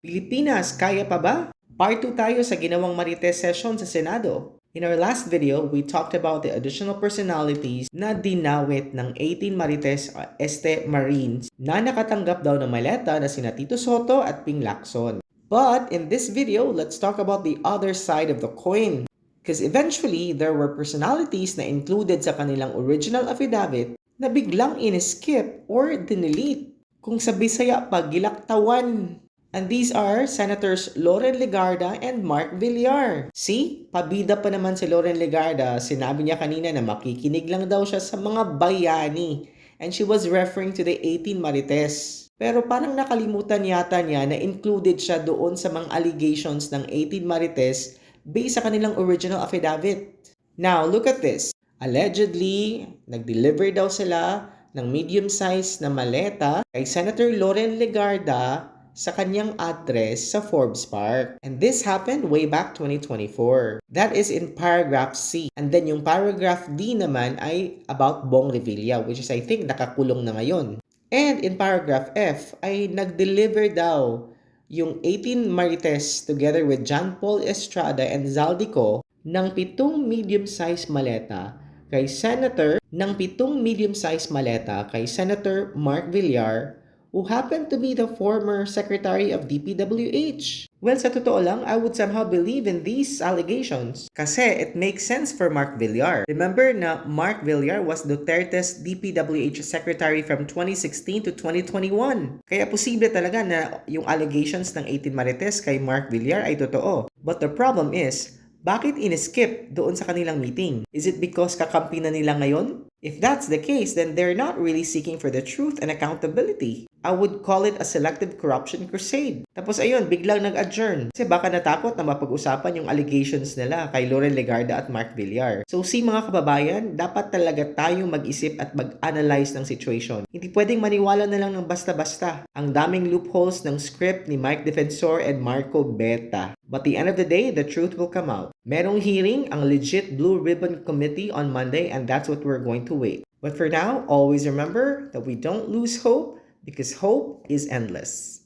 Pilipinas, kaya pa ba? Part 2 tayo sa ginawang Marites session sa Senado. In our last video, we talked about the additional personalities na dinawit ng 18 Marites Este Marines na nakatanggap daw ng maleta na sina Tito Soto at Ping Lacson. But in this video, let's talk about the other side of the coin. Because eventually, there were personalities na included sa kanilang original affidavit na biglang in-skip or dinelete. Kung sa Bisaya, pagilaktawan. And these are Senators Loren Legarda and Mark Villar. See, pabida pa naman si Loren Legarda. Sinabi niya kanina na makikinig lang daw siya sa mga bayani. And she was referring to the 18 Marites. Pero parang nakalimutan yata niya na included siya doon sa mga allegations ng 18 Marites based sa kanilang original affidavit. Now, look at this. Allegedly, nag-deliver daw sila ng medium-sized na maleta kay Senator Loren Legarda sa kanyang address sa Forbes Park. And this happened way back 2024. That is in paragraph C. And then yung paragraph D naman ay about Bong Revilla, which is I think nakakulong na ngayon. And in paragraph F ay nag-deliver daw yung 18 Marites together with John Paul Estrada and Zaldico ng 7 medium-sized maleta kay Senator Mark Villar, who happened to be the former Secretary of DPWH. Well, sa totoo lang, I would somehow believe in these allegations kasi it makes sense for Mark Villar. Remember na Mark Villar was Duterte's DPWH Secretary from 2016 to 2021. Kaya posible talaga na yung allegations ng 18 Marites kay Mark Villar ay totoo. But the problem is, bakit in-skip doon sa kanilang meeting? Is it because kakampi na nila ngayon? If that's the case, then they're not really seeking for the truth and accountability. I would call it a selective corruption crusade. Tapos ayun, biglang nag-adjourn. Kasi baka natakot na mapag-usapan yung allegations nila kay Loren Legarda at Mark Villar. So mga kababayan, dapat talaga tayong mag-isip at mag-analyze ng situation. Hindi pwedeng maniwala na lang ng basta-basta. Ang daming loopholes ng script ni Mike Defensor and Marco Beta. But the end of the day, the truth will come out. Merong hearing ang legit Blue Ribbon Committee on Monday, and that's what we're going to wait. But for now, always remember that we don't lose hope because hope is endless.